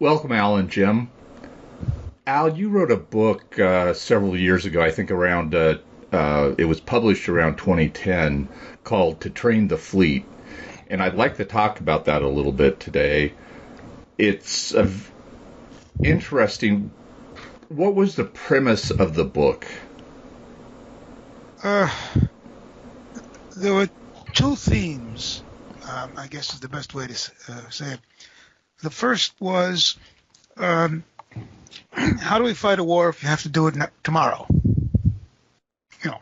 Welcome, Al and Jim. Al, you wrote a book several years ago, I think around, it was published around 2010, called To Train the Fleet. And I'd like to talk about that a little bit today. It's interesting. What was the premise of the book? There were two themes, I guess is the best way to say it. The first was, how do we fight a war if you have to do it tomorrow?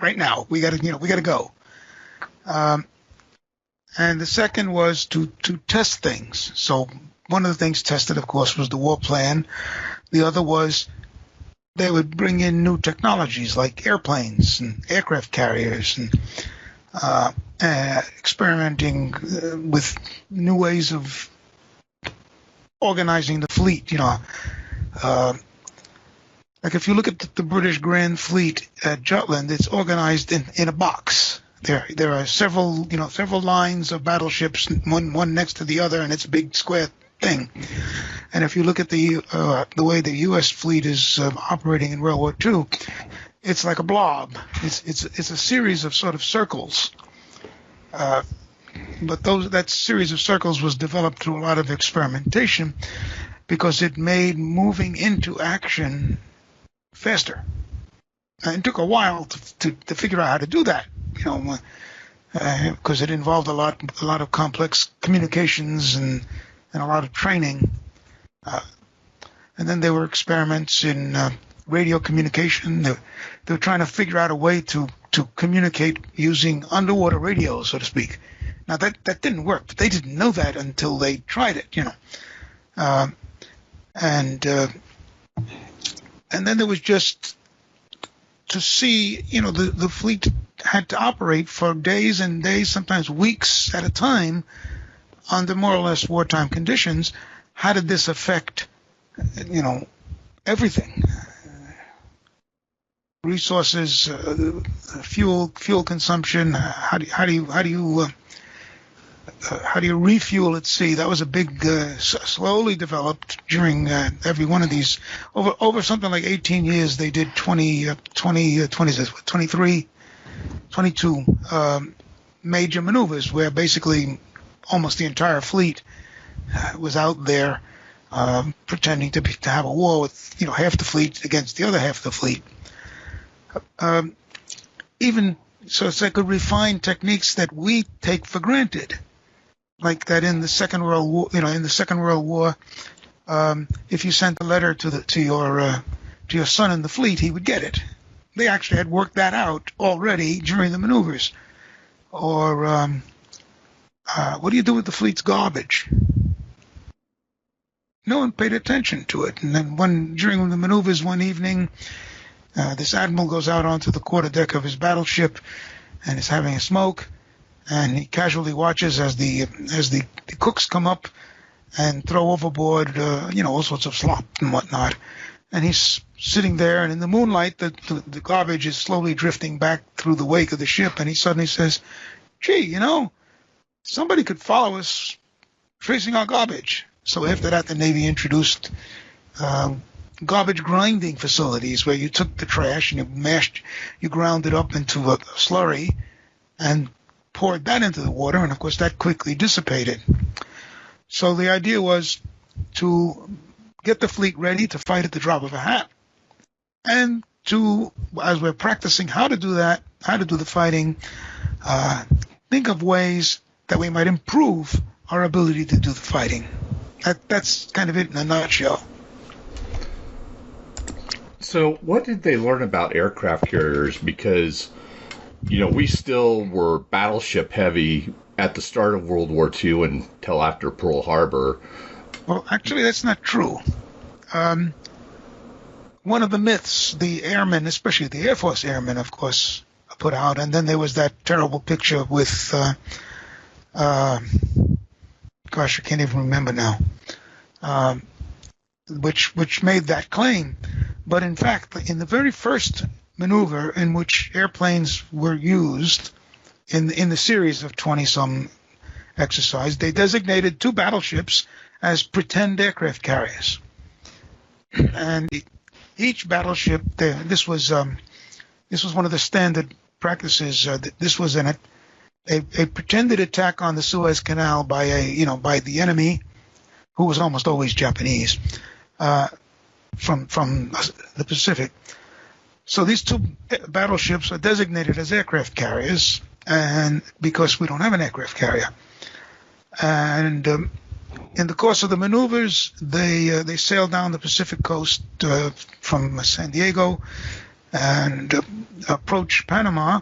Right now, we got to go. And the second was to test things. So one of the things tested, of course, was the war plan. The other was they would bring in new technologies like airplanes and aircraft carriers and experimenting with new ways of organizing the fleet. Like if you look at the British Grand Fleet at Jutland, it's organized in a box. There are several lines of battleships, one next to the other, and it's a big square thing. And if you look at the way the U.S. fleet is operating in World War II, it's like a blob. It's a series of sort of circles. But that series of circles was developed through a lot of experimentation because it made moving into action faster. And it took a while to figure out how to do that, because it involved a lot of complex communications and a lot of training. And then there were experiments in radio communication. They were trying to figure out a way to communicate using underwater radios, so to speak. Now that didn't work, but they didn't know that until they tried it, And then there was just to see, the fleet had to operate for days and days, sometimes weeks at a time, under more or less wartime conditions. How did this affect, everything? Resources, fuel consumption. How do you refuel at sea? That was a big, slowly developed during every one of these. Over something like 18 years, they did 22 major maneuvers where basically almost the entire fleet was out there pretending to have a war with half the fleet against the other half of the fleet. Even so, it's like a refined techniques that we take for granted, like that in the Second World War. In the Second World War, if you sent a letter to your son in the fleet, he would get it. They actually had worked that out already during the maneuvers. Or what do you do with the fleet's garbage? No one paid attention to it. And then during the maneuvers one evening, this admiral goes out onto the quarterdeck of his battleship and is having a smoke, and he casually watches as the cooks come up and throw overboard all sorts of slop and whatnot. And he's sitting there, and in the moonlight, the garbage is slowly drifting back through the wake of the ship, and he suddenly says, "Gee, somebody could follow us tracing our garbage." So after that, the Navy introduced garbage grinding facilities where you took the trash and you ground it up into a slurry and poured that into the water, and of course that quickly dissipated. So the idea was to get the fleet ready to fight at the drop of a hat, and to, as we're practicing how to do that, how to do the fighting, think of ways that we might improve our ability to do the fighting. That's kind of it in a nutshell. So what did they learn about aircraft carriers? Because, we still were battleship heavy at the start of World War II until after Pearl Harbor. Well, actually, that's not true. One of the myths the airmen, especially the Air Force airmen, of course, put out, and then there was that terrible picture with, gosh, I can't even remember now, which made that claim. But in fact, in the very first maneuver in which airplanes were used in the series of 20-some exercise, they designated two battleships as pretend aircraft carriers. and each battleship, this was one of the standard practices. This was a pretended attack on the Suez Canal by the enemy, who was almost always Japanese, from the Pacific. So these two battleships are designated as aircraft carriers, and because we don't have an aircraft carrier. And in the course of the maneuvers, they sailed down the Pacific coast from San Diego and approached Panama.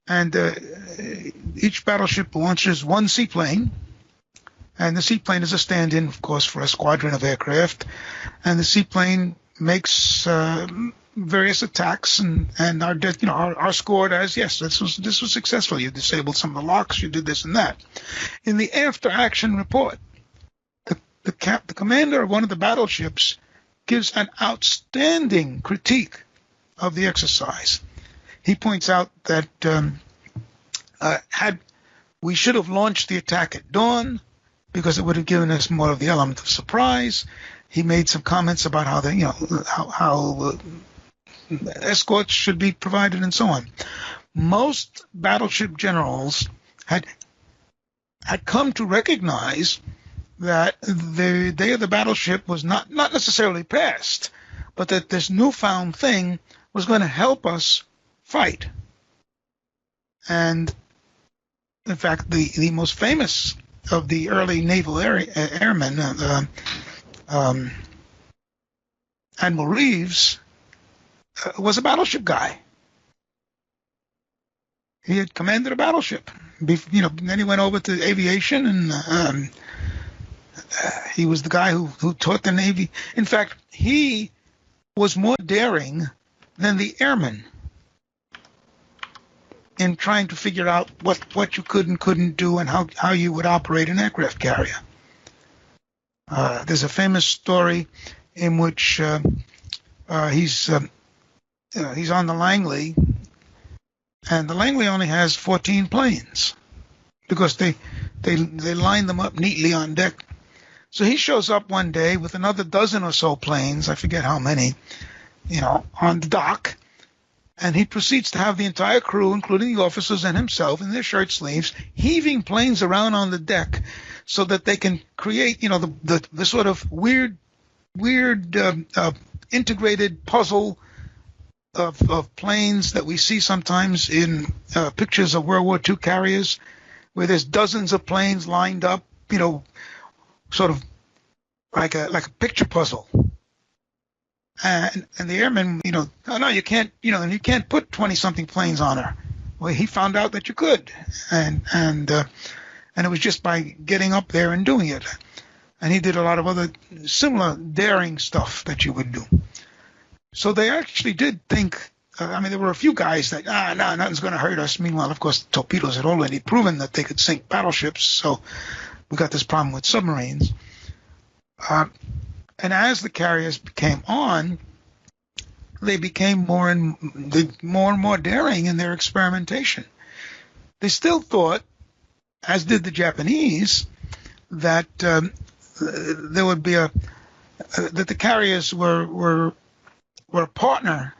And each battleship launches one seaplane, and the seaplane is a stand-in, of course, for a squadron of aircraft. And the seaplane makes various attacks, and are scored as, yes, this was successful. You disabled some of the locks, you did this and that. In the after-action report, the commander of one of the battleships gives an outstanding critique of the exercise. He points out that we should have launched the attack at dawn, because it would have given us more of the element of surprise. He made some comments about how escorts should be provided and so on. Most battleship generals had come to recognize that the day of the battleship was not necessarily past, but that this newfound thing was going to help us fight. And in fact, the most famous of the early naval airmen, Admiral Reeves, was a battleship guy. He had commanded a battleship. Then he went over to aviation, and he was the guy who taught the Navy. In fact, he was more daring than the airmen in trying to figure out what you could and couldn't do and how you would operate an aircraft carrier. There's a famous story in which he's on the Langley, and the Langley only has 14 planes because they line them up neatly on deck. So he shows up one day with another dozen or so planes, I forget how many, on the dock, and he proceeds to have the entire crew, including the officers and himself, in their shirt sleeves, heaving planes around on the deck so that they can create, the sort of weird integrated puzzle of planes that we see sometimes in pictures of World War II carriers, where there's dozens of planes lined up, sort of like a picture puzzle. And the airmen, no, you can't, and you can't put 20-something planes on her. Well, he found out that you could, and it was just by getting up there and doing it. And he did a lot of other similar daring stuff that you would do. So they actually did think, there were a few guys that, no, nothing's going to hurt us. Meanwhile, of course, torpedoes had already proven that they could sink battleships, so we got this problem with submarines. And as the carriers came on, they became more and more daring in their experimentation. They still thought, as did the Japanese, that there would be that the carriers were a partner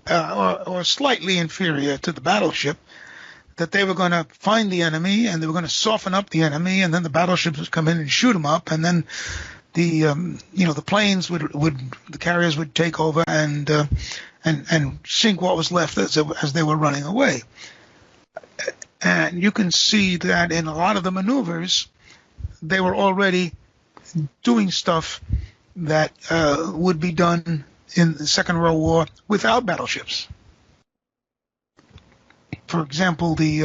or slightly inferior to the battleship, that they were going to find the enemy and they were going to soften up the enemy, and then the battleships would come in and shoot them up, and then the planes the carriers would take over and sink what was left as they were running away. And you can see that in a lot of the maneuvers, they were already doing stuff that would be done in the Second World War without battleships. For example, they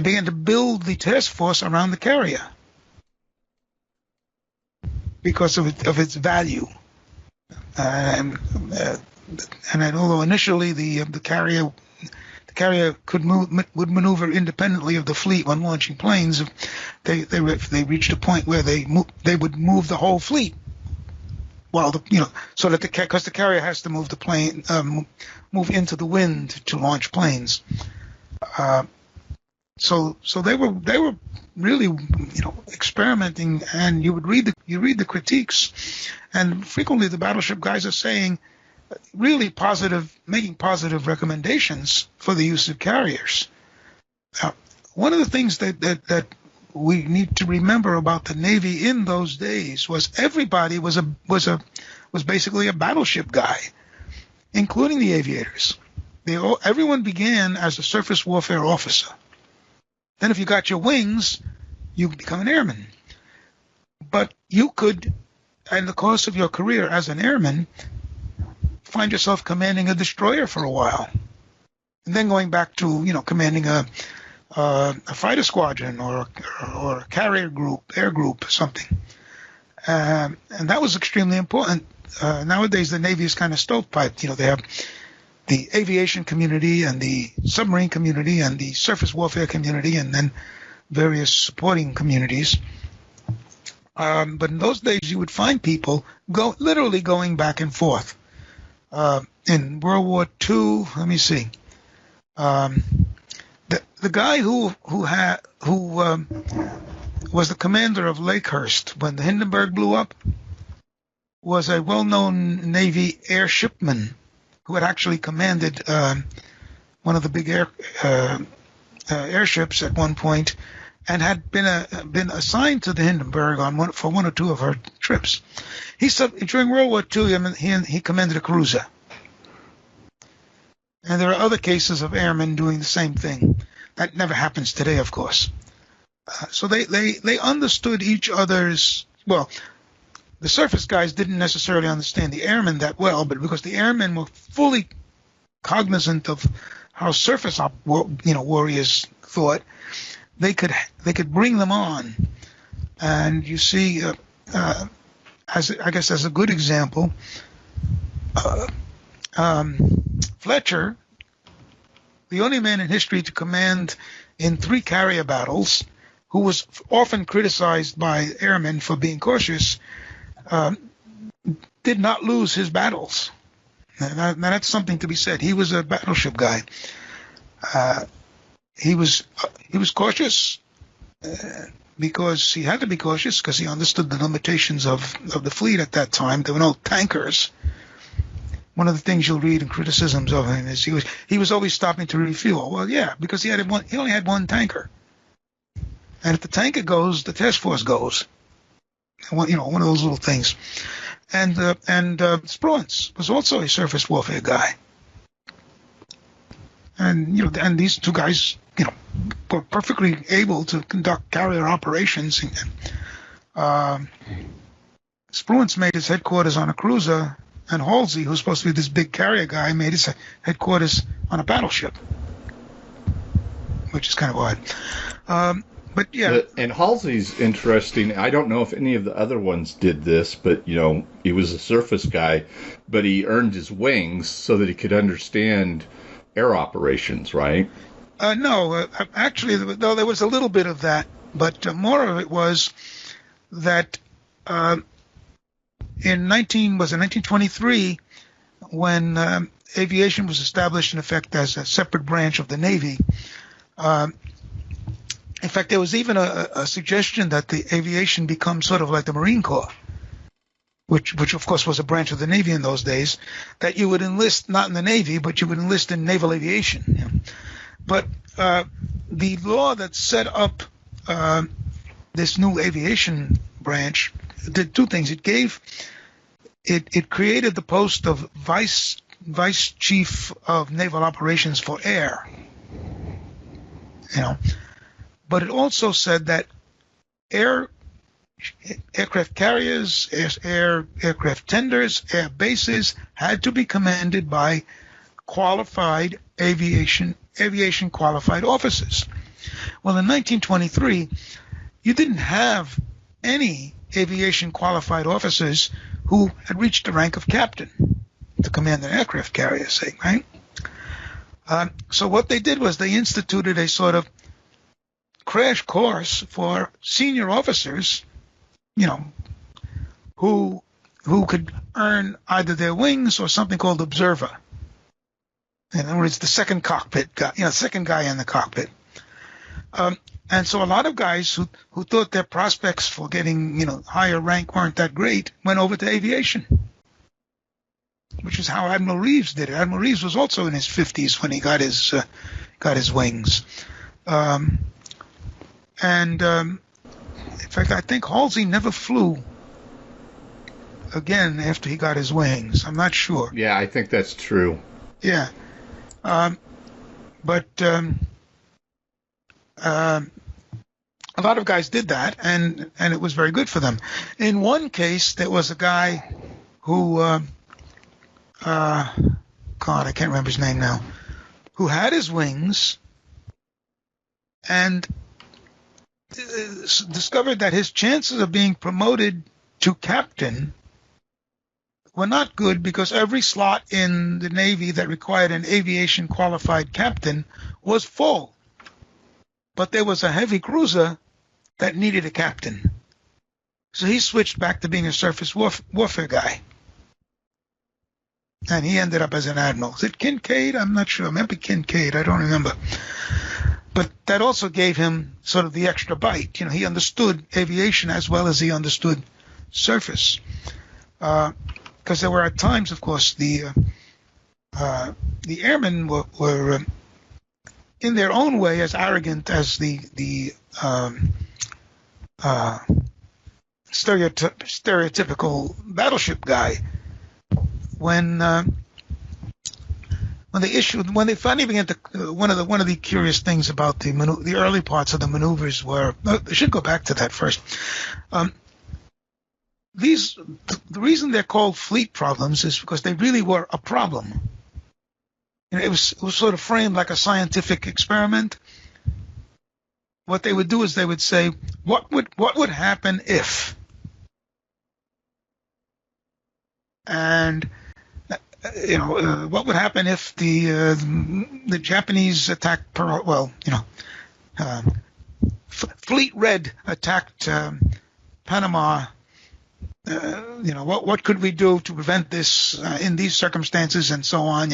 began to build the task force around the carrier because of its value. And although initially the carrier would maneuver independently of the fleet when launching planes, they reached a point where they would move the whole fleet. So that because the carrier has to move the plane, move into the wind to launch planes. So they were really, experimenting, and you read the critiques, and frequently the battleship guys are saying really making positive recommendations for the use of carriers. One of the things that we need to remember about the Navy in those days was everybody was basically a battleship guy, including the aviators. Everyone began as a surface warfare officer. Then if you got your wings, you become an airman. But you could, in the course of your career as an airman, find yourself commanding a destroyer for a while, and then going back to commanding a fighter squadron or a carrier group, air group, or something. And that was extremely important. Nowadays, the Navy is kind of stovepiped. They have the aviation community and the submarine community and the surface warfare community, and then various supporting communities. But in those days, you would find people literally going back and forth. In World War II, let me see. The guy who was the commander of Lakehurst when the Hindenburg blew up was a well-known Navy airshipman who had actually commanded one of the big airships at one point, and had been assigned to the Hindenburg for one or two of her trips. During World War II, he commanded a cruiser. And there are other cases of airmen doing the same thing. That never happens today, of course. So they understood each other's. Well, the surface guys didn't necessarily understand the airmen that well, but because the airmen were fully cognizant of how surface warriors thought, they could bring them on. And you see, as a good example, Fletcher, the only man in history to command in 3 carrier battles, who was often criticized by airmen for being cautious, did not lose his battles. Now that's something to be said. He was a battleship guy. He was cautious because he had to be cautious because he understood the limitations of the fleet at that time. There were no tankers. One of the things you'll read in criticisms of him is he was always stopping to refuel. Well, yeah, because he only had one tanker, and if the tanker goes, the task force goes. One of those little things. And Spruance was also a surface warfare guy, and these two guys, were perfectly able to conduct carrier operations. Spruance made his headquarters on a cruiser, and Halsey, who's supposed to be this big carrier guy, made his headquarters on a battleship, which is kind of odd. But yeah. And Halsey's interesting. I don't know if any of the other ones did this, but, he was a surface guy, but he earned his wings so that he could understand air operations, right? No, actually, though there was a little bit of that, but more of it was that in 1923, when aviation was established in effect as a separate branch of the Navy. In fact, there was even a suggestion that the aviation become sort of like the Marine Corps, which of course was a branch of the Navy in those days, that you would enlist not in the Navy, but you would enlist in naval aviation. But the law that set up this new aviation branch did two things. It created the post of vice chief of naval operations for air. But it also said that aircraft carriers, aircraft tenders, air bases had to be commanded by qualified aviation qualified officers. Well, in 1923, you didn't have any aviation qualified officers who had reached the rank of captain to command an aircraft carrier, say, right? So what they did was they instituted a sort of crash course for senior officers, who could earn either their wings or something called observer. In other words, the second cockpit guy, second guy in the cockpit. And so a lot of guys who thought their prospects for getting, higher rank weren't that great went over to aviation, which is how Admiral Reeves did it. Admiral Reeves was also in his 50s when he got his wings. In fact, I think Halsey never flew again after he got his wings. I'm not sure. Yeah, I think that's true. Yeah. But a lot of guys did that, and it was very good for them. In one case, there was a guy who, God, I can't remember his name now, who had his wings and discovered that his chances of being promoted to captain were not good because every slot in the Navy that required an aviation qualified captain was full. But there was a heavy cruiser that needed a captain. So he switched back to being a surface warfare guy. And he ended up as an admiral. Is it Kincaid? I'm not sure. Maybe Kincaid. I don't remember. But that also gave him sort of the extra bite. He understood aviation as well as he understood surface. Because there were at times, of course, the airmen were in their own way as arrogant as the stereotypical battleship guy. When they finally began to one of the curious things about the early parts of the maneuvers were, I should go back to that first. The reason they're called fleet problems is because they really were a problem. It was sort of framed like a scientific experiment. What they would do is they would say, what would happen if? And what would happen if the Japanese attacked Fleet Red attacked Panama? What could we do to prevent this in these circumstances and so on,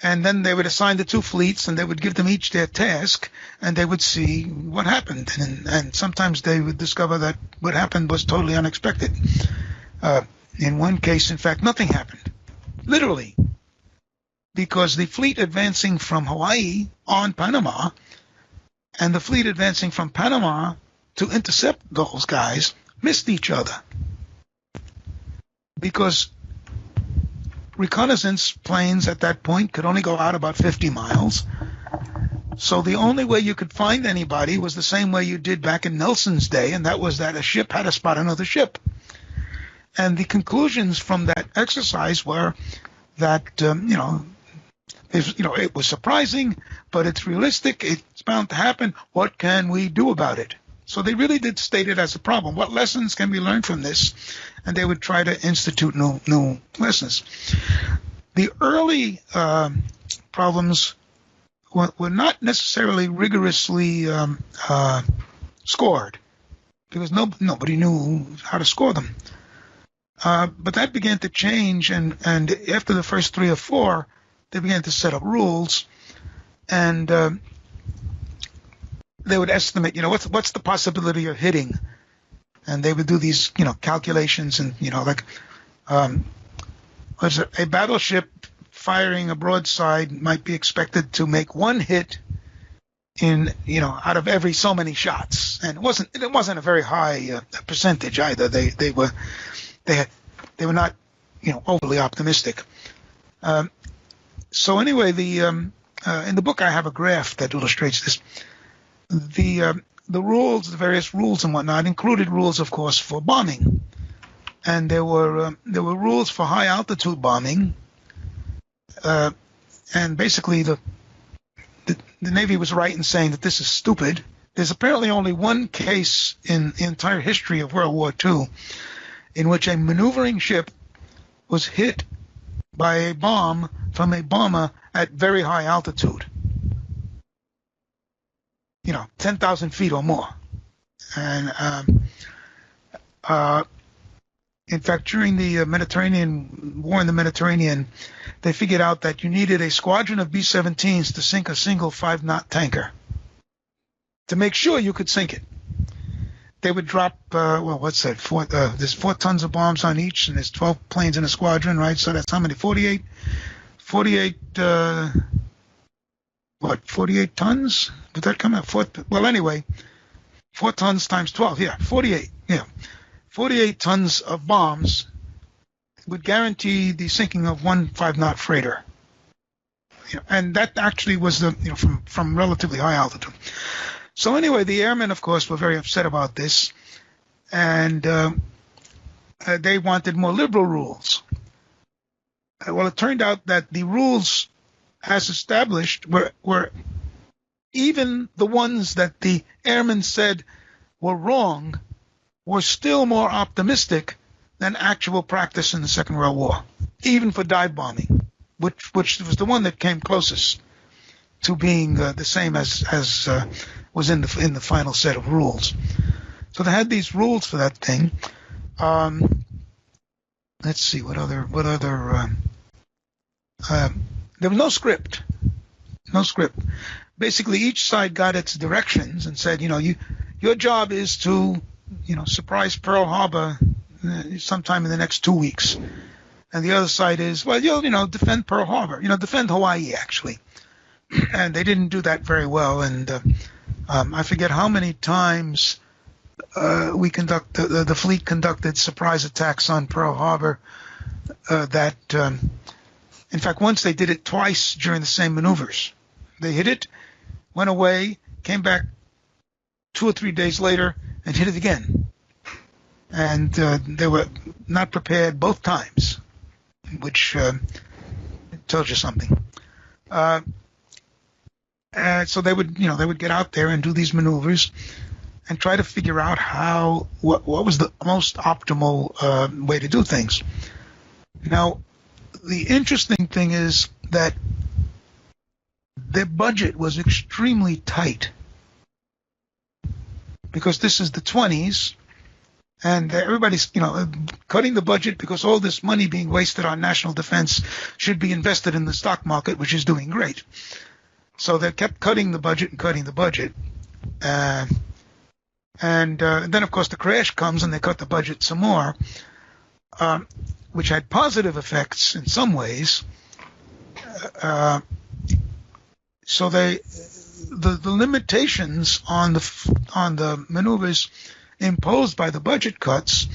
and then they would assign the two fleets and they would give them each their task and they would see what happened. And sometimes they would discover that what happened was totally unexpected. In one case, in fact, nothing happened, literally, because the fleet advancing from Hawaii on Panama and the fleet advancing from Panama to intercept those guys missed each other because reconnaissance planes at that point could only go out about 50 miles. So the only way you could find anybody was the same way you did back in Nelson's day, and that was that a ship had to spot another ship. And the conclusions from that exercise were that, it was surprising, but it's realistic. It's bound to happen. What can we do about it? So they really did state it as a problem. What lessons can we learn from this? And they would try to institute new lessons. The early problems were not necessarily rigorously scored because nobody knew how to score them. But that began to change, and after the first 3 or 4, they began to set up rules, and they would estimate, what's the possibility of hitting, and they would do these, calculations, and a battleship firing a broadside might be expected to make 1 hit in, out of every so many shots, and it wasn't a very high percentage either. They were not, overly optimistic. So anyway, in the book I have a graph that illustrates this. The rules, the various rules and whatnot, included rules, of course, for bombing, and there were rules for high altitude bombing, and basically the Navy was right in saying that this is stupid. There's apparently only one case in the entire history of World War II in which a maneuvering ship was hit by a bomb from a bomber at very high altitude. 10,000 feet or more. And In fact, during the Mediterranean war in the Mediterranean, they figured out that you needed a squadron of B-17s to sink a single 5-knot tanker to make sure you could sink it. They would drop, what's that? There's 4 tons of bombs on each, and there's 12 planes in a squadron, right? So that's how many? 48, 48 tons? Would that come out? Well, anyway, 4 tons times 12, 48, 48 tons of bombs would guarantee the sinking of one 5-knot freighter. And that actually was from relatively high altitude. So anyway, the airmen, of course, were very upset about this, and they wanted more liberal rules. Well, it turned out that the rules as established were even the ones that the airmen said were wrong were still more optimistic than actual practice in the Second World War, even for dive bombing, which was the one that came closest to being the same as was in the final set of rules. So they had these rules for that thing. Let's see what other. There was no script. Basically, each side got its directions and said, your job is to, surprise Pearl Harbor sometime in the next 2 weeks. And the other side is, defend Pearl Harbor, defend Hawaii, actually. And they didn't do that very well. And I forget how many times the fleet conducted surprise attacks on Pearl Harbor. In fact, once they did it twice during the same maneuvers. They hit it, went away, came back 2 or 3 days later, and hit it again. And they were not prepared both times, which tells you something. So they would get out there and do these maneuvers and try to figure out what was the most optimal way to do things. Now, the interesting thing is that their budget was extremely tight because this is the 20s, and everybody's cutting the budget because all this money being wasted on national defense should be invested in the stock market, which is doing great. So they kept cutting the budget and cutting the budget. And then, of course, the crash comes and they cut the budget some more, which had positive effects in some ways. So the limitations on the maneuvers imposed by the budget cuts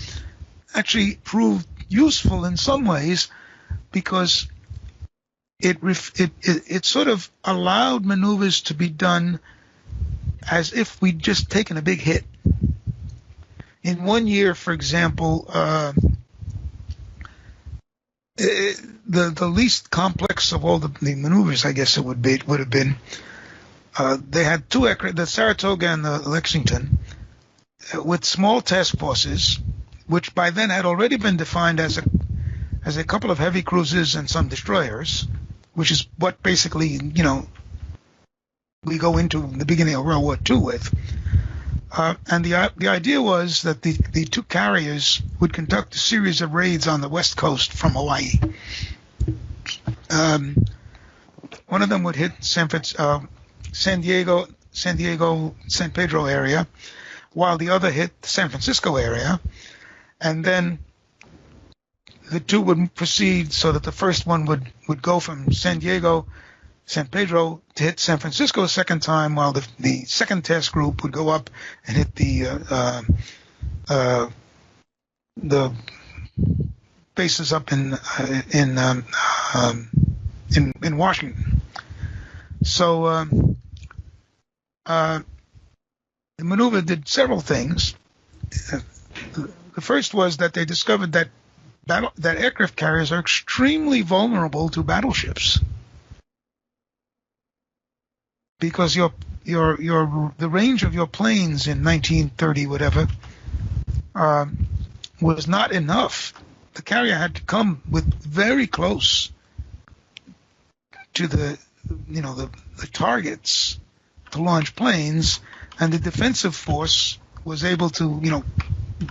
actually proved useful in some ways because it sort of allowed maneuvers to be done as if we'd just taken a big hit. In 1 year, for example, the least complex of all the maneuvers, I guess it would have been, they had 2 aircraft, the Saratoga and the Lexington, with small task forces, which by then had already been defined as a couple of heavy cruisers and some destroyers, which is what basically, we go into the beginning of World War II with. And the idea was that the 2 carriers would conduct a series of raids on the west coast from Hawaii. One of them would hit San Diego, San Pedro area, while the other hit the San Francisco area. And then the 2 would proceed so that the first one would go from San Diego, San Pedro to hit San Francisco a second time, while the second task group would go up and hit the bases up in Washington. So the maneuver did several things. The first was that they discovered that aircraft carriers are extremely vulnerable to battleships, because the range of your planes in 1930 whatever was not enough. The carrier had to come with very close to the targets to launch planes, and the defensive force was able to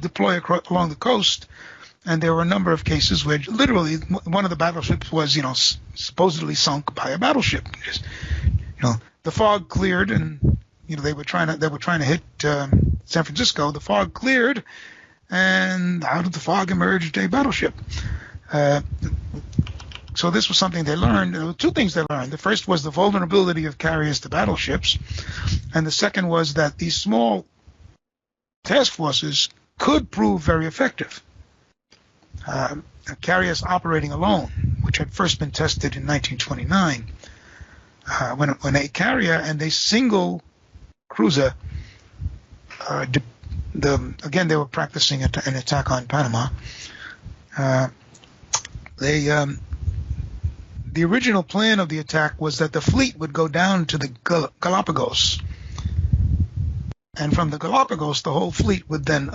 deploy along the coast And there were a number of cases where literally one of the battleships was, supposedly sunk by a battleship. Just, the fog cleared, and they were trying to hit San Francisco. The fog cleared, and out of the fog emerged a battleship. So this was something they learned. There were two things they learned. The first was the vulnerability of carriers to battleships, and the second was that these small task forces could prove very effective. Carriers operating alone, which had first been tested in 1929, when a carrier and a single cruiser, again they were practicing an attack on Panama. The original plan of the attack was that the fleet would go down to the Galapagos, and from the Galapagos, the whole fleet would then,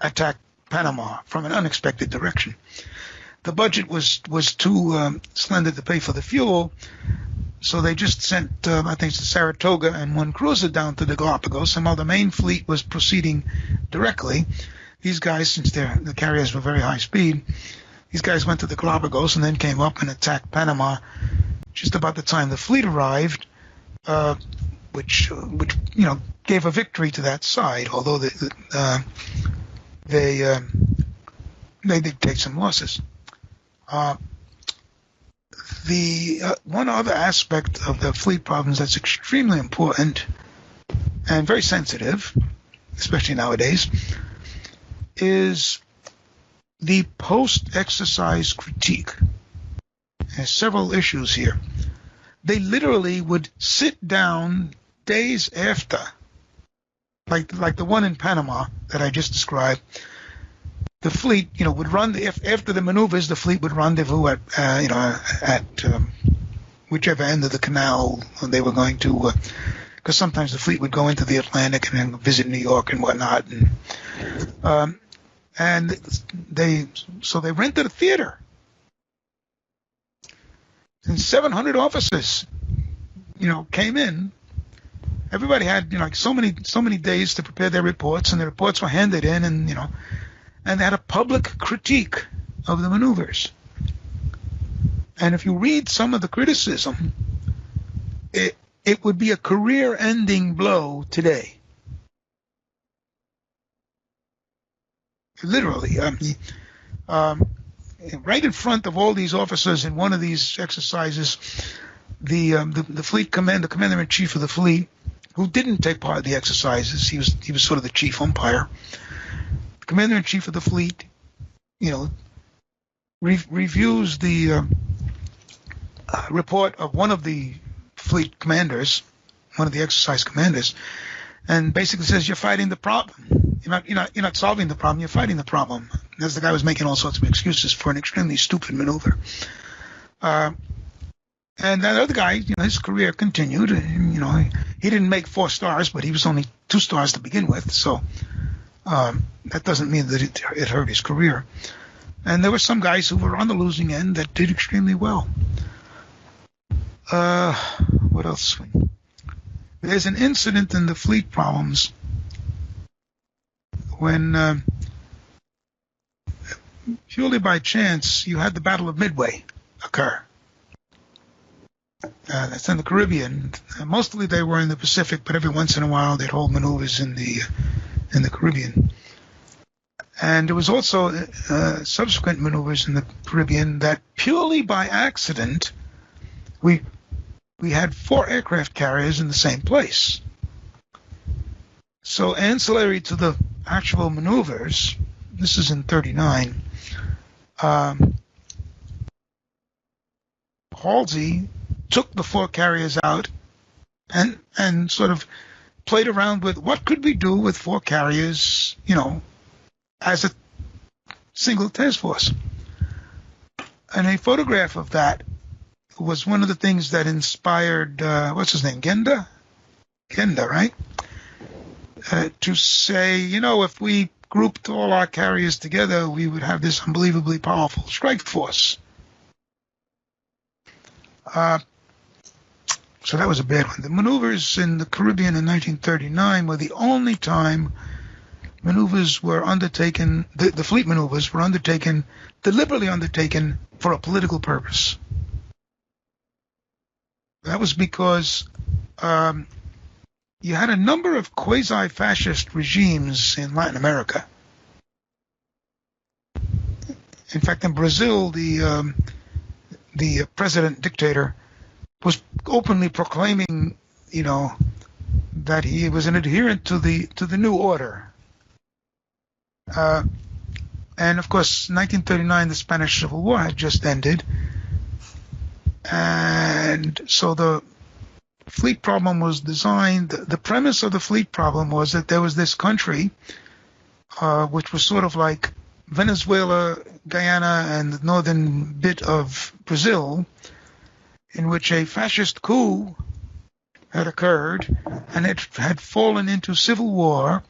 attack Panama from an unexpected direction. The budget was too slender to pay for the fuel, so they just sent, I think, to Saratoga and one cruiser down to the Galapagos, and while the main fleet was proceeding directly, these guys, since the carriers were very high speed, these guys went to the Galapagos and then came up and attacked Panama just about the time the fleet arrived, which gave a victory to that side, although they did take some losses. The one other aspect of the fleet problems that's extremely important and very sensitive, especially nowadays, is the post-exercise critique. There's several issues here. They literally would sit down days after, like the one in Panama that I just described. The fleet, would run after the maneuvers. The fleet would rendezvous at whichever end of the canal they were going to, because sometimes the fleet would go into the Atlantic and then visit New York and whatnot. And they rented a theater, and 700 officers, came in. Everybody had, so many days to prepare their reports, and the reports were handed in, and they had a public critique of the maneuvers. And if you read some of the criticism, it would be a career-ending blow today. Literally, right in front of all these officers in one of these exercises, the commander-in-chief of the fleet, who didn't take part in the exercises, he was sort of the chief umpire. The commander-in-chief of the fleet, reviews the report of one of the fleet commanders, one of the exercise commanders, and basically says, "You're fighting the problem. You're not solving the problem. You're fighting the problem." As the guy was making all sorts of excuses for an extremely stupid maneuver. And that other guy, his career continued. He didn't make 4 stars, but he was only 2 stars to begin with. So that doesnn't mean that it hurt his career. And there were some guys who were on the losing end that did extremely well. What else? There's an incident in the fleet problems when, purely by chance, you had the Battle of Midway occur. That's in the Caribbean. Mostly they were in the Pacific, but every once in a while they'd hold maneuvers in the Caribbean. And there was also subsequent maneuvers in the Caribbean that purely by accident we had 4 aircraft carriers in the same place. So ancillary to the actual maneuvers, this is in 39, Halsey took the 4 carriers out and sort of played around with what could we do with 4 carriers, as a single task force. And a photograph of that was one of the things that inspired, what's his name, Genda, right? To say, if we grouped all our carriers together, we would have this unbelievably powerful strike force. So that was a bad one. The maneuvers in the Caribbean in 1939 were the only time maneuvers were undertaken, the fleet maneuvers were undertaken, deliberately undertaken for a political purpose. That was because you had a number of quasi-fascist regimes in Latin America. In fact, in Brazil, the president dictator was openly proclaiming, that he was an adherent to the new order. And of course, 1939, the Spanish Civil War had just ended, and so the fleet problem was designed. The premise of the fleet problem was that there was this country, which was sort of like Venezuela, Guyana, and the northern bit of Brazil, in which a fascist coup had occurred, and it had fallen into civil war,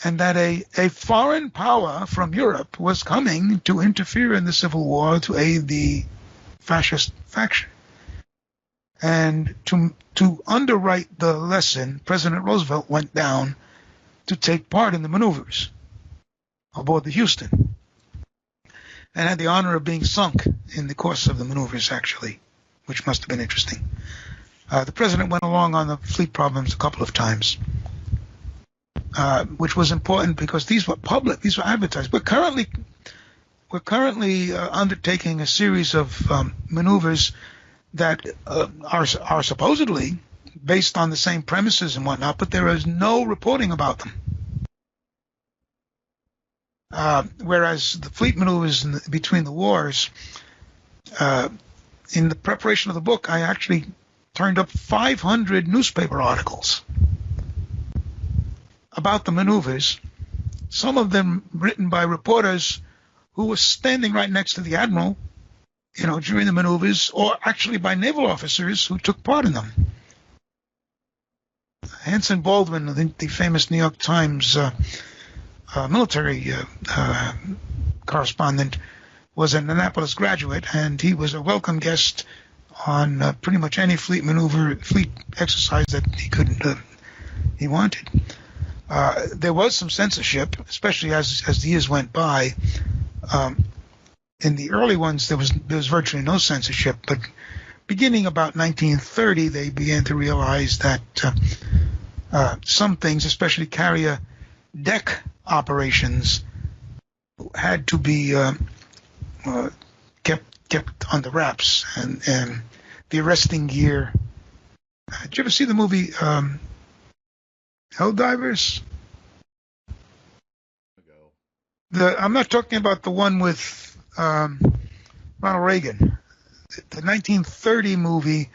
and that a foreign power from Europe was coming to interfere in the civil war to aid the fascist faction. And to underwrite the lesson, President Roosevelt went down to take part in the maneuvers aboard the Houston, and had the honor of being sunk in the course of the maneuvers, actually, which must have been interesting. The president went along on the fleet problems a couple of times, which was important because these were public, these were advertised. We're currently undertaking a series of maneuvers that are supposedly based on the same premises and whatnot, but there is no reporting about them. Whereas the fleet maneuvers between the wars, in the preparation of the book, I actually turned up 500 newspaper articles about the maneuvers, some of them written by reporters who were standing right next to the admiral, during the maneuvers, or actually by naval officers who took part in them. Hanson Baldwin, the famous New York Times military correspondent, was an Annapolis graduate, and he was a welcome guest on pretty much any fleet exercise that he wanted. There was some censorship, especially as the years went by. In the early ones, there was virtually no censorship, but beginning about 1930, they began to realize that some things, especially carrier deck operations, had to be kept under wraps, and the arresting gear. Did you ever see the movie Helldivers? I'm not talking about the one with Ronald Reagan. The 1930 movie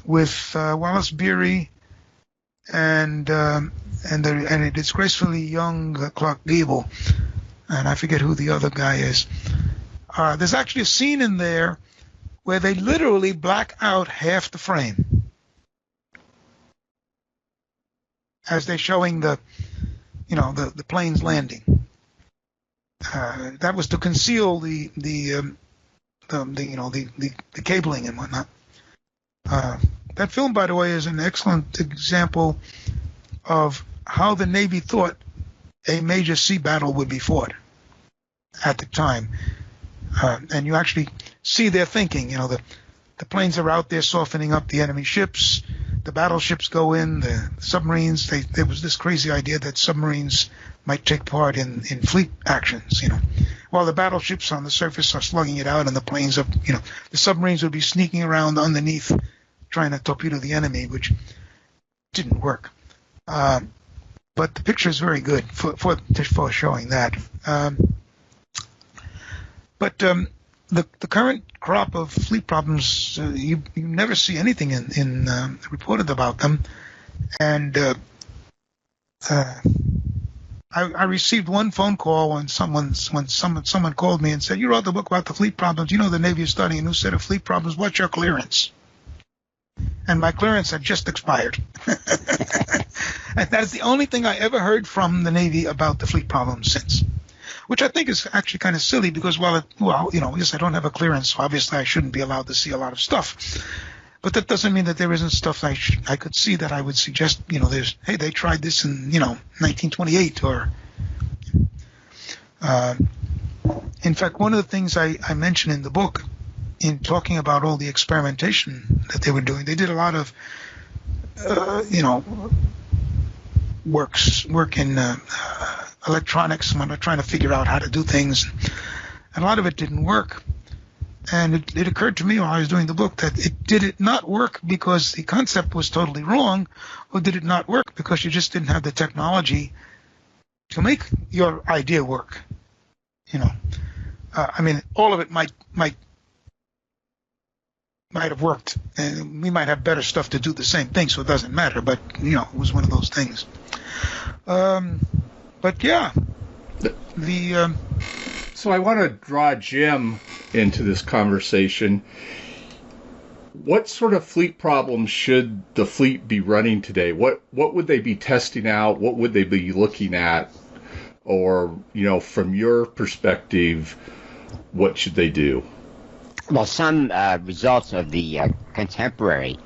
with Wallace Beery and a disgracefully young Clark Gable, and I forget who the other guy is. There's actually a scene in there where they literally black out half the frame as they're showing the planes landing. That was to conceal the cabling and whatnot. That film, by the way, is an excellent example of how the Navy thought a major sea battle would be fought at the time. And you actually see their thinking. The planes are out there softening up the enemy ships. The battleships go in. The submarines. There was this crazy idea that submarines might take part in fleet actions. While the battleships on the surface are slugging it out, and the planes are, the submarines would be sneaking around underneath, trying to torpedo the enemy, which didn't work. But the picture is very good for showing that. But the current crop of fleet problems, you never see anything in reported about them. And I received one phone call when someone called me and said, "You wrote the book about the fleet problems. The Navy is starting a new set of fleet problems. What's your clearance?" And my clearance had just expired. And that is the only thing I ever heard from the Navy about the fleet problems since. Which I think is actually kind of silly because, yes, I don't have a clearance, so obviously I shouldn't be allowed to see a lot of stuff. But that doesn't mean that there isn't stuff I could see that I would suggest, hey, they tried this in, 1928 or, in fact, one of the things I mentioned in the book in talking about all the experimentation that they were doing, they did a lot of, work in electronics when they're trying to figure out how to do things. And a lot of it didn't work. And it occurred to me while I was doing the book that did it not work because the concept was totally wrong, or did it not work because you just didn't have the technology to make your idea work? All of it might have worked, and we might have better stuff to do the same thing, so it doesn't matter. But it was one of those things. But yeah, So I want to draw Jim into this conversation. What sort of fleet problems should the fleet be running today? What would they be testing out? What would they be looking at? Or, from your perspective, what should they do? Well, some results of the contemporary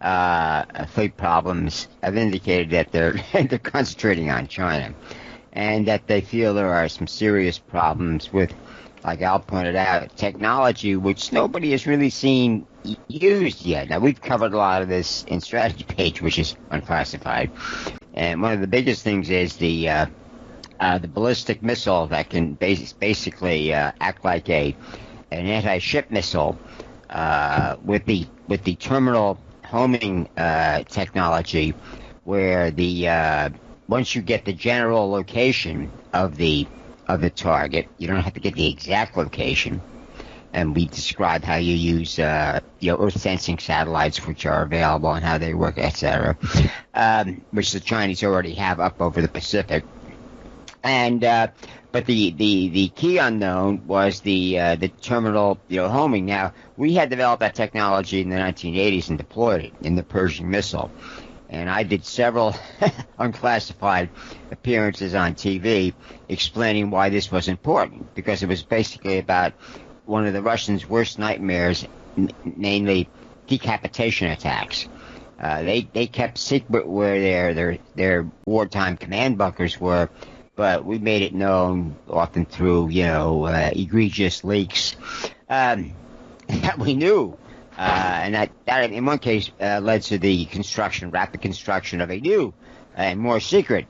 fleet problems have indicated that they're concentrating on China, and that they feel there are some serious problems with, like Al pointed out, technology which nobody has really seen used yet. Now, we've covered a lot of this in Strategy Page, which is unclassified, and one of the biggest things is the ballistic missile that can basically act like an anti-ship missile with the terminal homing technology, where once you get the general location of the target, you don't have to get the exact location. And we describe how you use Earth sensing satellites, which are available, and how they work, etc., which the Chinese already have up over the Pacific. And but the key unknown was the terminal homing. Now, we had developed that technology in the 1980s and deployed it in the Pershing missile. And I did several unclassified appearances on TV explaining why this was important, because it was basically about one of the Russians' worst nightmares, namely decapitation attacks. They kept secret where their wartime command bunkers were, but we made it known, often through egregious leaks, that we knew. And that in one case led to the rapid construction of a new and more secret,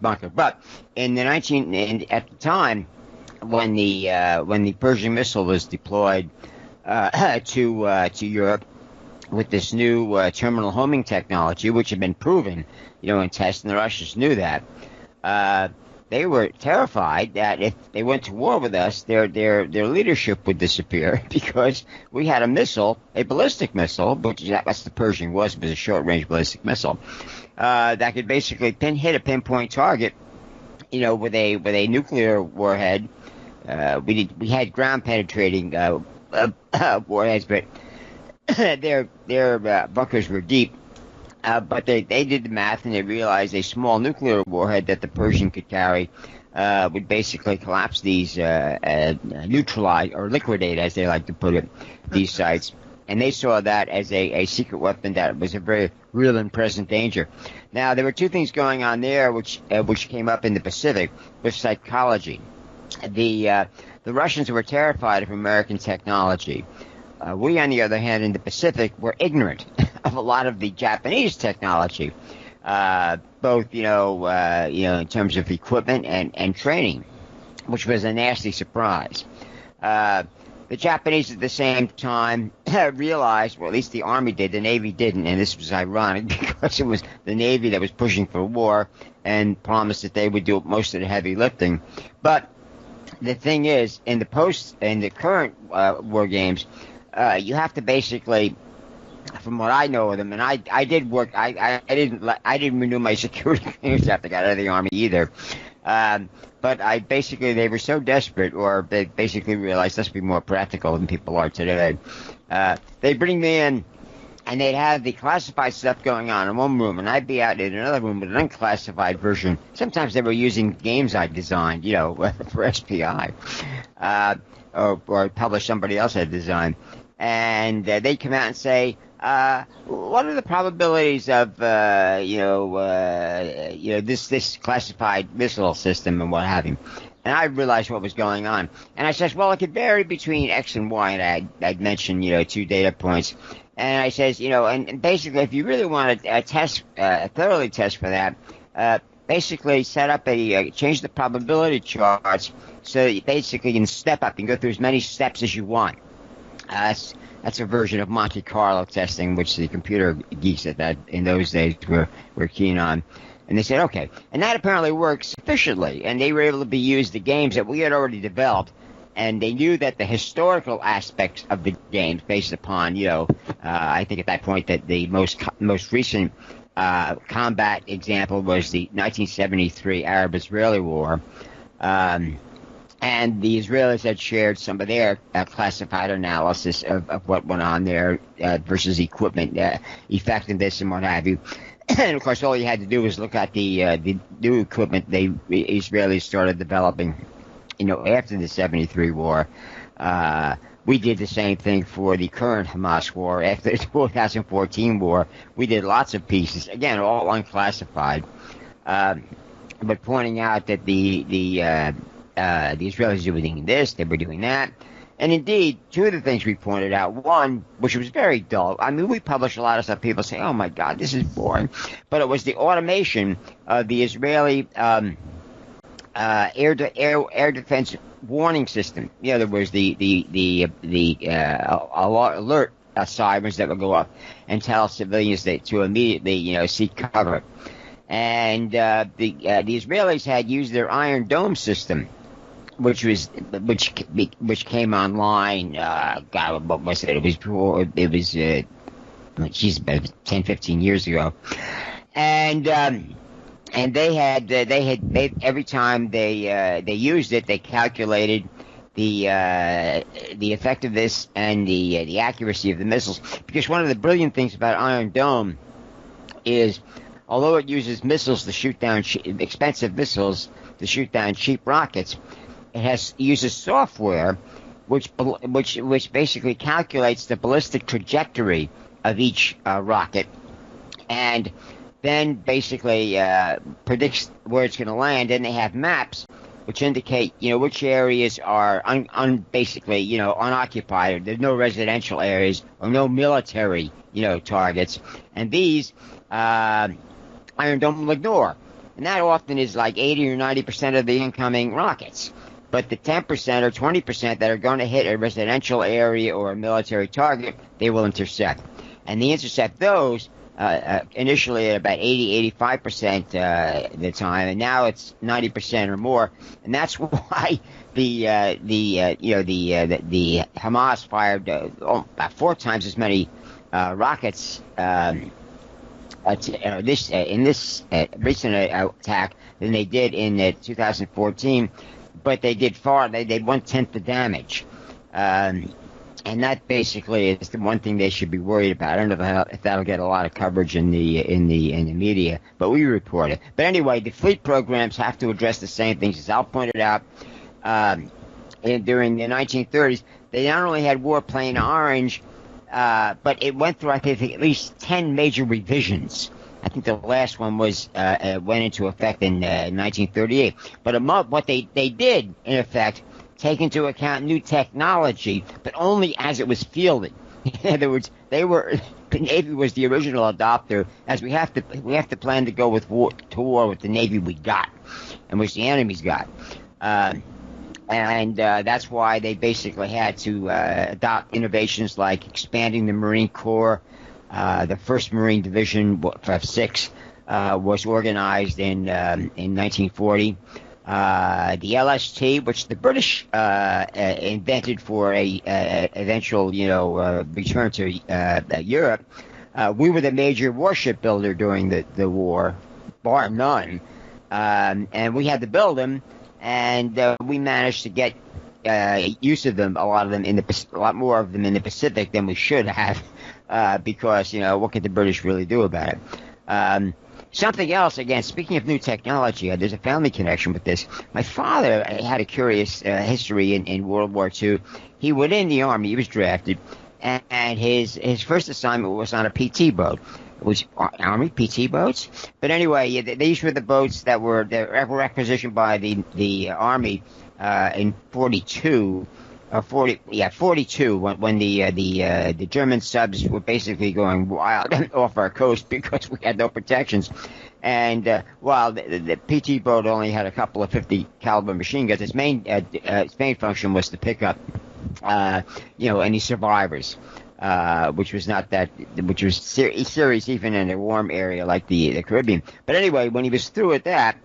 bunker. But at the time when the Pershing missile was deployed to Europe with this new terminal homing technology, which had been proven, in tests, and the Russians knew that, they were terrified that if they went to war with us, their leadership would disappear, because we had a ballistic missile, which that's the Pershing was a short-range ballistic missile, that could basically hit a pinpoint target, with a nuclear warhead. We had ground-penetrating warheads, but their bunkers were deep. But they did the math, and they realized a small nuclear warhead that the Pershing could carry would basically collapse these, neutralize or liquidate, as they like to put it, these sites. And they saw that as a secret weapon that was a very real and present danger. Now, there were two things going on there which came up in the Pacific with psychology. The Russians were terrified of American technology. We, on the other hand, in the Pacific, were ignorant of a lot of the Japanese technology, both, in terms of equipment and training, which was a nasty surprise. The Japanese at the same time realized, well, at least the Army did, the Navy didn't, and this was ironic because it was the Navy that was pushing for war and promised that they would do most of the heavy lifting. But the thing is, in the current war games, you have to basically, from what I know of them, and I did work, I didn't renew my security clearance after I got out of the Army either. But they were so desperate, or they basically realized, let's be more practical than people are today. They bring me in, and they'd have the classified stuff going on in one room, and I'd be out in another room with an unclassified version. Sometimes they were using games I designed, for SPI, or published somebody else had designed. And they'd come out and say, what are the probabilities of this classified missile system and what have you? And I realized what was going on. And I says, well, it could vary between X and Y. And I'd mentioned, 2 data points. And I says, and basically, if you really want to thoroughly test for that, basically set up change the probability charts so that you basically can step up and go through as many steps as you want. That's a version of Monte Carlo testing, which the computer geeks in those days were keen on. And they said, okay. And that apparently worked sufficiently. And they were able to be used the games that we had already developed. And they knew that the historical aspects of the games, based upon, I think at that point that the most recent combat example was the 1973 Arab-Israeli War. And the Israelis had shared some of their classified analysis of what went on there versus equipment effectiveness and what have you. And of course, all you had to do was look at the new equipment the Israelis started developing, after the '73 war. We did the same thing for the current Hamas war. After the 2014 war, we did lots of pieces, again, all unclassified, but pointing out that the Israelis were doing this, they were doing that. And indeed, 2 of the things we pointed out, one, which was very dull. I mean, we published a lot of stuff. People say, oh, my God, this is boring. But it was the automation of the Israeli air defense warning system. In other words, the alert sirens that would go up and tell civilians to immediately, seek cover. And the Israelis had used their Iron Dome system, which came online. God, what was it? It was about 10, 15 years ago, and they had every time they used it, they calculated the effectiveness and the accuracy of the missiles. Because one of the brilliant things about Iron Dome is, although it uses missiles to shoot down expensive missiles to shoot down cheap rockets, it uses software which basically calculates the ballistic trajectory of each rocket, and then basically predicts where it's going to land. And they have maps which indicate which areas are basically unoccupied. There's no residential areas or no military targets, and these Iron Dome will ignore. And that often is like 80 or 90% of the incoming rockets. But the 10% or 20% that are going to hit a residential area or a military target, they will intercept. And they intercept those initially at about 80-85% the time, and now it's 90% or more. And that's why the Hamas fired about 4 times as many rockets in this recent attack than they did in 2014. But they did they did 1/10 the damage, and that basically is the one thing they should be worried about. I don't know if that'll get a lot of coverage in the media, but we report it. But anyway, the fleet programs have to address the same things. As Al pointed out, during the 1930s, they not only had Warplane Orange, but it went through, I think, at least 10 major revisions. I think the last one went into effect in 1938. But what they did, in effect, take into account new technology, but only as it was fielded. In other words, the Navy was the original adopter, as we have to plan to go to war with the Navy we got, and which the enemies got. And that's why they basically had to adopt innovations like expanding the Marine Corps. The 1st Marine Division of 6 was organized in 1940. The LST, which the British invented for a eventual, return to Europe, we were the major warship builder during the war, bar none, and we had to build them, and we managed to get use of them, a lot more of them in the Pacific than we should have. Because, what could the British really do about it? Something else, again, speaking of new technology, there's a family connection with this. My father had a curious history in World War II. He went in the Army, he was drafted, and his first assignment was on a PT boat. It was Army PT boats, but anyway, these were the boats that were requisitioned by the Army in 42. 42 when the German subs were basically going wild off our coast because we had no protections. And while the PT boat only had a couple of 50 caliber machine guns, its main function was to pick up any survivors, which was serious even in a warm area like the Caribbean. But anyway, when he was through with that,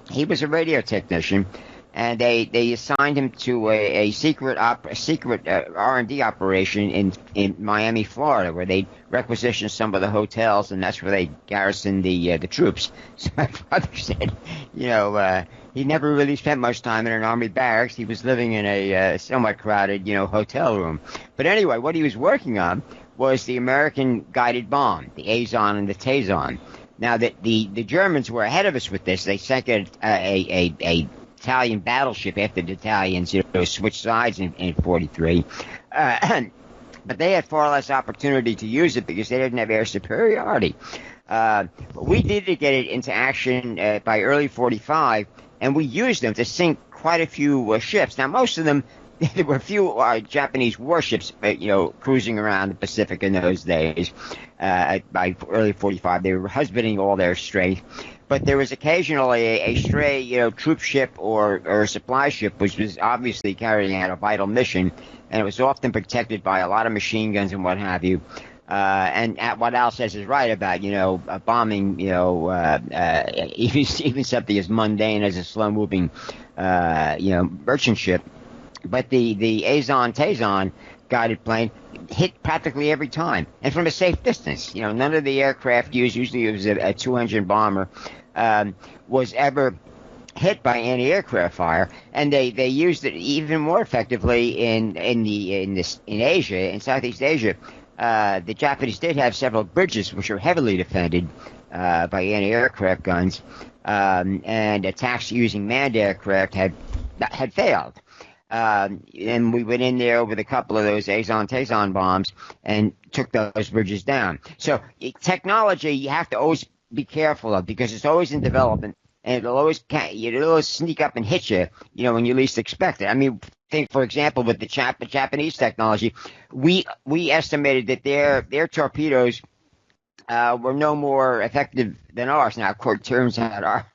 he was a radio technician. And they assigned him to a secret R&D operation in Miami, Florida, where they requisitioned some of the hotels, and that's where they garrisoned the troops. So my father said, he never really spent much time in an Army barracks. He was living in a somewhat crowded, hotel room. But anyway, what he was working on was the American guided bomb, the Azon and the Tazon. Now, the Germans were ahead of us with this. They sank a Italian battleship after the Italians, switched sides in 43. But they had far less opportunity to use it because they didn't have air superiority. But we did get it into action by early 45, and we used them to sink quite a few ships. Now, most of them, there were a few Japanese warships, cruising around the Pacific in those days. By early 45, they were husbanding all their strength. But there was occasionally a stray, troop ship or a supply ship, which was obviously carrying out a vital mission, and it was often protected by a lot of machine guns and what have you. And what Al says is right about, bombing, even something as mundane as a slow-moving, merchant ship. But the Azon Tazon guided plane hit practically every time, and from a safe distance. None of the aircraft used, usually it was a two-engine bomber, was ever hit by anti-aircraft fire, and they used it even more effectively in Asia, in Southeast Asia. The Japanese did have several bridges which were heavily defended by anti-aircraft guns, and attacks using manned aircraft had failed. And we went in there with a couple of those Azon-Tazon bombs and took those bridges down. So technology you have to always be careful of because it's always in development, and it'll always sneak up and hit you, when you least expect it. I mean, think for example with the Japanese technology, we estimated that their torpedoes were no more effective than ours. Now, of course, it turns out our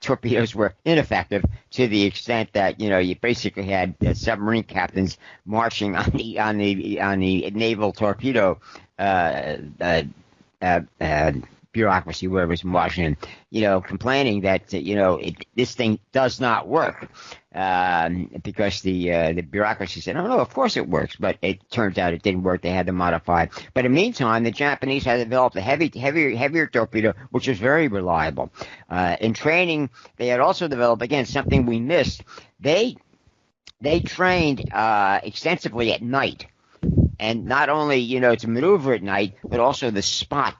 torpedoes were ineffective to the extent that you basically had submarine captains marching on the naval torpedo bureaucracy where it was in Washington, complaining that this thing does not work because the bureaucracy said, "Oh no, of course it works," but it turns out it didn't work. They had to modify. But in the meantime, the Japanese had developed a heavier torpedo, which was very reliable. In training, they had also developed again something we missed. They trained extensively at night, and not only to maneuver at night, but also to spot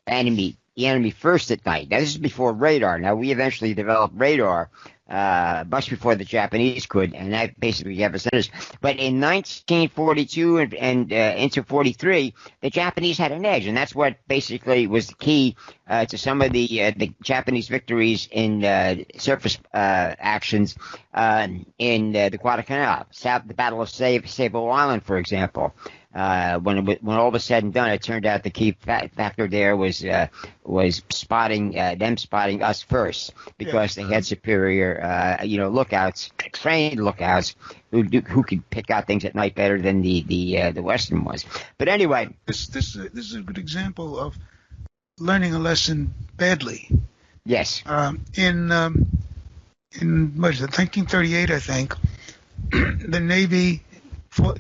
the enemy first at night. Now, this is before radar. Now, we eventually developed radar much before the Japanese could, and that basically gave us this. But in 1942 and into 43, the Japanese had an edge, and that's what basically was the key to some of the Japanese victories in surface actions in the Guadalcanal, the Battle of Savo Island, for example. When all was said and done, it turned out the key factor there was spotting us first because they had superior lookouts, trained lookouts who could pick out things at night better than the Western ones. But anyway, this is a good example of learning a lesson badly. Yes. In 1938, I think, the Navy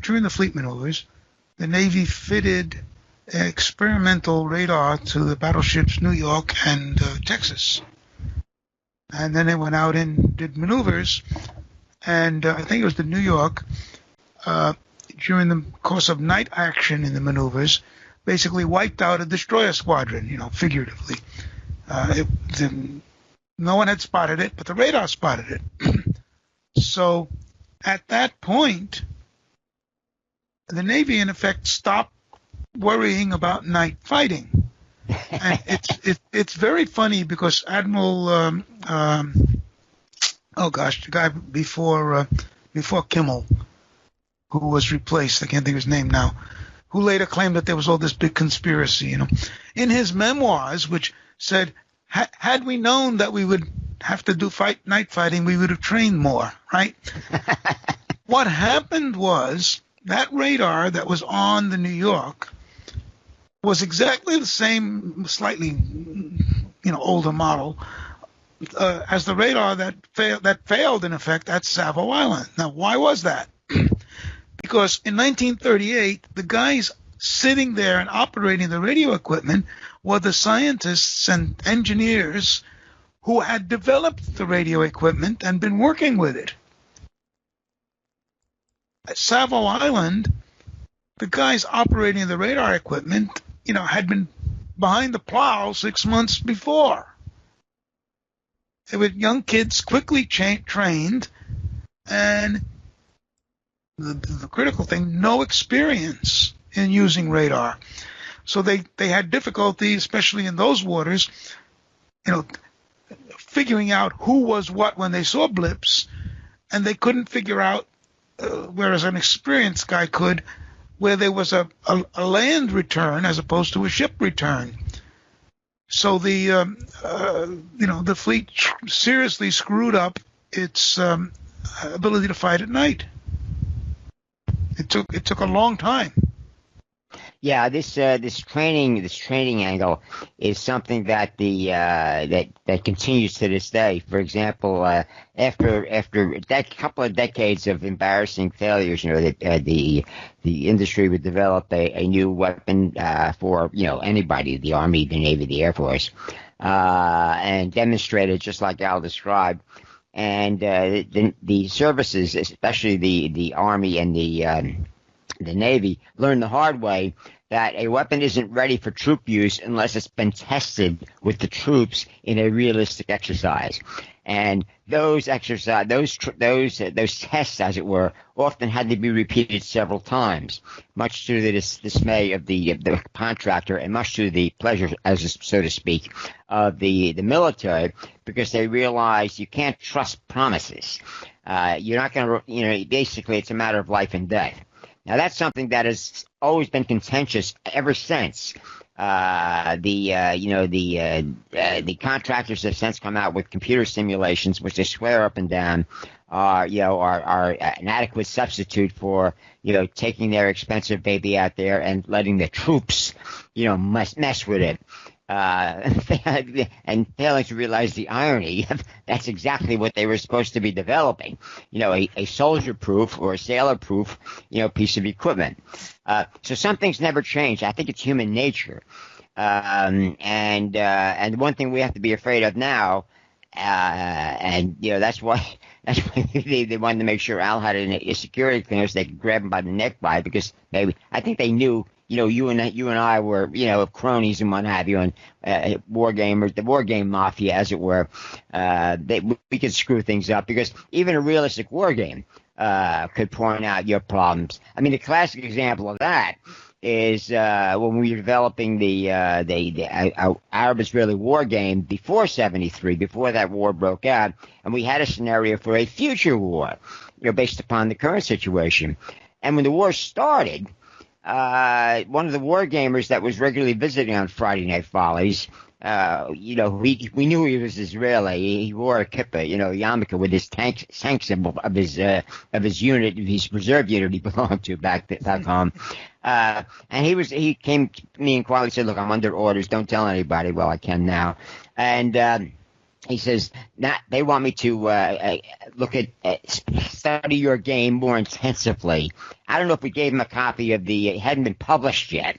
during the fleet maneuvers. The Navy fitted experimental radar to the battleships New York and Texas. And then they went out and did maneuvers. And I think it was the New York, during the course of night action in the maneuvers, basically wiped out a destroyer squadron, figuratively. No one had spotted it, but the radar spotted it. So at that point, the Navy, in effect, stopped worrying about night fighting. And it's very funny because Admiral, the guy before Kimmel, who was replaced, I can't think of his name now, who later claimed that there was all this big conspiracy, in his memoirs, which said, had we known that we would have to do night fighting, we would have trained more, right? What happened was that radar that was on the New York was exactly the same, slightly, older model as the radar that failed in effect at Savo Island. Now, why was that? Because in 1938, the guys sitting there and operating the radio equipment were the scientists and engineers who had developed the radio equipment and been working with it. At Savo Island, the guys operating the radar equipment, had been behind the plow 6 months before. They were young kids, quickly trained, and the critical thing, no experience in using radar. So they had difficulty, especially in those waters, figuring out who was what when they saw blips, and they couldn't figure out, whereas an experienced guy could, where there was a land return as opposed to a ship return. So the fleet seriously screwed up its ability to fight at night. It took a long time. Yeah, this training angle is something that that continues to this day. For example, after that couple of decades of embarrassing failures, the industry would develop a new weapon for anybody, the Army, the Navy, the Air Force, and demonstrate it just like Al described. And the services, especially the Army and the Navy, learned the hard way that a weapon isn't ready for troop use unless it's been tested with the troops in a realistic exercise. And those tests, as it were, often had to be repeated several times, much to the dismay of the contractor and much to the pleasure, so to speak, of the military, because they realized you can't trust promises. You're not going to, basically it's a matter of life and death. Now, that's something that has always been contentious ever since. The contractors have since come out with computer simulations, which they swear up and down are an adequate substitute for, taking their expensive baby out there and letting the troops, mess with it. And failing to realize the irony, that's exactly what they were supposed to be developing, a soldier-proof or a sailor-proof, piece of equipment. So some things never change. I think it's human nature. And one thing we have to be afraid of now, that's why they wanted to make sure Al had a security clearance they could grab him by the neck because I think they knew. You and I were, cronies and what have you, and the war game mafia, as it were. We could screw things up because even a realistic war game could point out your problems. I mean, the classic example of that is when we were developing the Arab-Israeli war game before '73, before that war broke out, and we had a scenario for a future war, based upon the current situation. And when the war started, one of the war gamers that was regularly visiting on Friday Night Follies, we knew he was Israeli. He wore a kippah, yarmulke with his tank symbol of his unit, his reserve unit he belonged to back home. And he came to me and quietly said, "Look, I'm under orders. Don't tell anybody." Well, I can now. And he says, they want me to study your game more intensively. I don't know if we gave him a copy of it hadn't been published yet,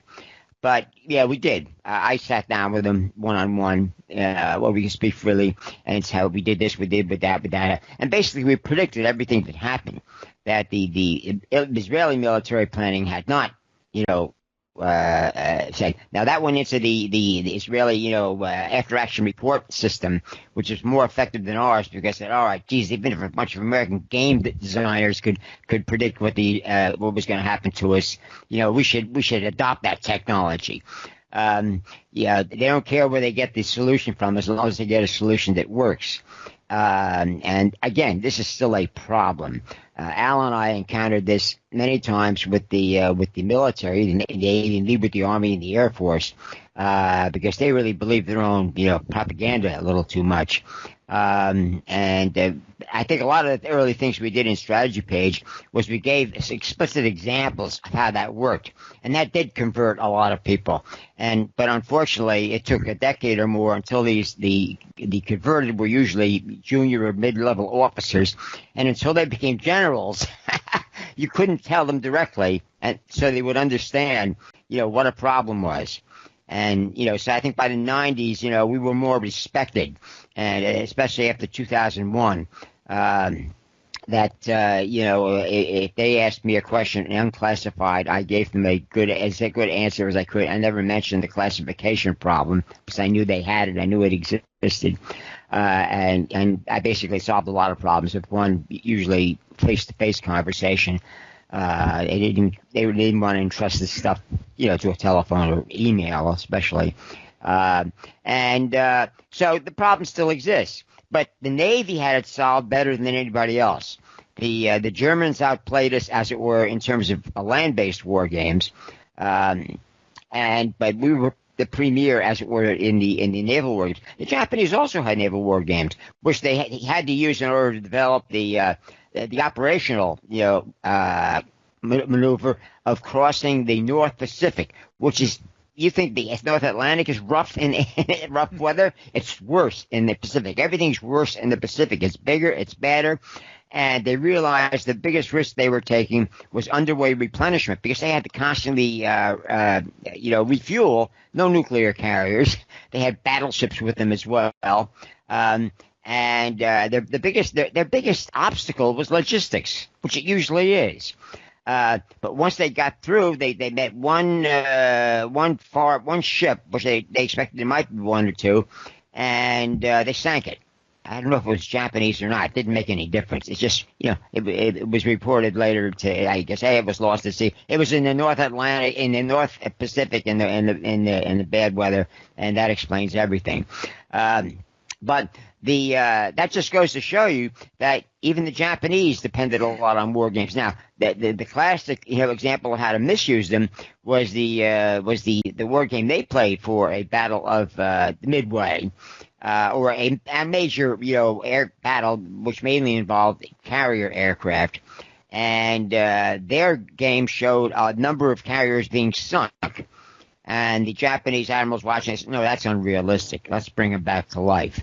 but yeah, we did. I sat down with him one-on-one, where we could speak freely, and it's how we did this, we did with that. And basically we predicted everything that happened, that the Israeli military planning had not, say. Now that went into the Israeli, after action report system, which is more effective than ours because said, all right, geez, even if a bunch of American game designers could predict what was going to happen to us, we should adopt that technology. They don't care where they get the solution from as long as they get a solution that works. And again, this is still a problem. Al and I encountered this many times with the military, the Navy, and with the Army and the Air Force, because they really believe their own, propaganda a little too much. And I think a lot of the early things we did in Strategy Page was we gave explicit examples of how that worked, and that did convert a lot of people. But unfortunately, it took a decade or more until the converted were usually junior or mid-level officers, and until they became generals, you couldn't tell them directly, and so they would understand, what a problem was. And, so I think by the 90s, we were more respected, and especially after 2001, if they asked me a question unclassified, I gave them as good answer as I could. I never mentioned the classification problem because I knew they had it. I knew it existed. And I basically solved a lot of problems with one usually face-to-face conversation. They didn't want to entrust this stuff, to a telephone or email, especially. So the problem still exists, but the Navy had it solved better than anybody else. The Germans outplayed us, as it were, in terms of land-based war games, but we were the premier, as it were, in the naval war games. The Japanese also had naval war games, which they had to use in order to develop the operational, maneuver of crossing the North Pacific, which is, you think the North Atlantic is rough in rough weather? It's worse in the Pacific. Everything's worse in the Pacific. It's bigger, it's badder. And they realized the biggest risk they were taking was underway replenishment because they had to constantly, refuel. No nuclear carriers. They had battleships with them as well. And their biggest obstacle was logistics, which it usually is. But once they got through, they met one ship, which they expected there might be one or two, and they sank it. I don't know if it was Japanese or not. It didn't make any difference. It's just, it was reported later to, I guess, it was lost at sea. It was in the North Atlantic, in the North Pacific, in the bad weather, and that explains everything. But that just goes to show you that even the Japanese depended a lot on war games. Now, the classic example of how to misuse them was the war game they played for a battle of Midway, or a major air battle which mainly involved carrier aircraft, and their game showed a number of carriers being sunk. And the Japanese admirals watching said, no, that's unrealistic. Let's bring them back to life.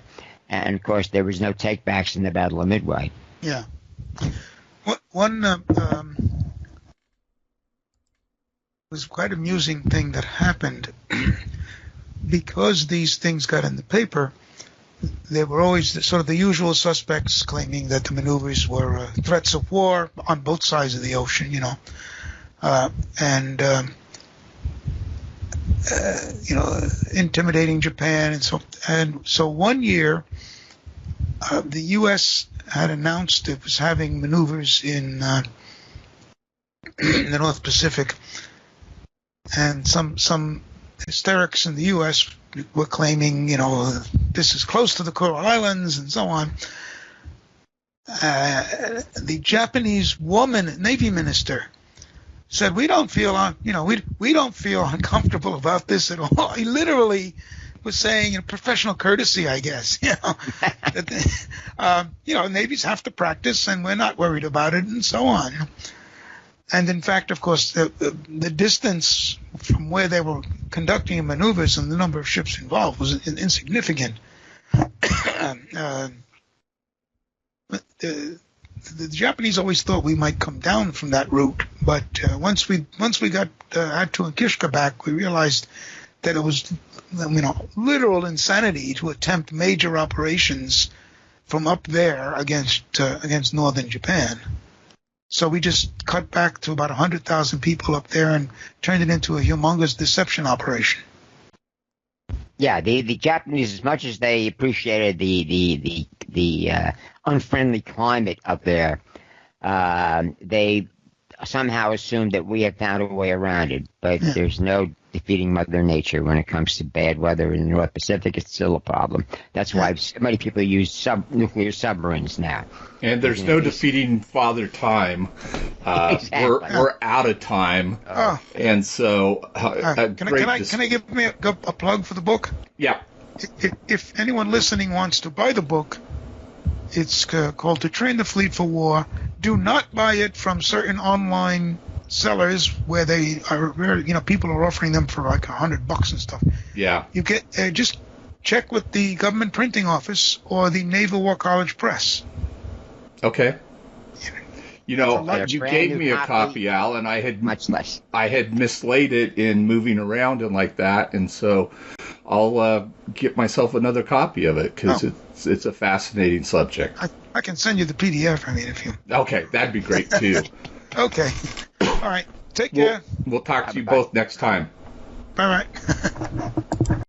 And, of course, there was no takebacks in the Battle of Midway. Yeah. One was quite amusing thing that happened. Because these things got in the paper, there were always the usual suspects claiming that the maneuvers were threats of war on both sides of the ocean, intimidating Japan, and so 1 year, the U.S. had announced it was having maneuvers in the North Pacific, and some hysterics in the U.S. were claiming, this is close to the Coral Islands and so on. The Japanese Navy minister said, we don't feel uncomfortable about this at all. He literally was saying, professional courtesy, I guess, that, navies have to practice and we're not worried about it and so on. And in fact, of course, the distance from where they were conducting maneuvers and the number of ships involved was insignificant. The Japanese always thought we might come down from that route, but once we got Attu and Kishka back, we realized that it was, literal insanity to attempt major operations from up there against northern Japan. So we just cut back to about 100,000 people up there and turned it into a humongous deception operation. Yeah, the Japanese, as much as they appreciated the unfriendly climate up there, they somehow assumed that we have found a way around it. But there's no defeating Mother Nature when it comes to bad weather in the North Pacific. It's still a problem. That's why so many people use nuclear submarines now. And there's no defeating Father Time. Exactly. We're out of time. And so, can I give me a plug for the book? Yeah. If anyone listening wants to buy the book, it's called To Train the Fleet for War. Do not buy it from certain online sellers where they are, people are offering them for like $100 and stuff. Yeah. You get just check with the government printing office or the Naval War College Press. Okay. You gave me a copy, Al, and I had much less. I had mislaid it in moving around and like that, and so I'll get myself another copy of it because it's a fascinating subject. I can send you the PDF. I mean, if you. Okay, that'd be great too. Okay. All right. Take care. We'll talk to you both next time. Bye bye.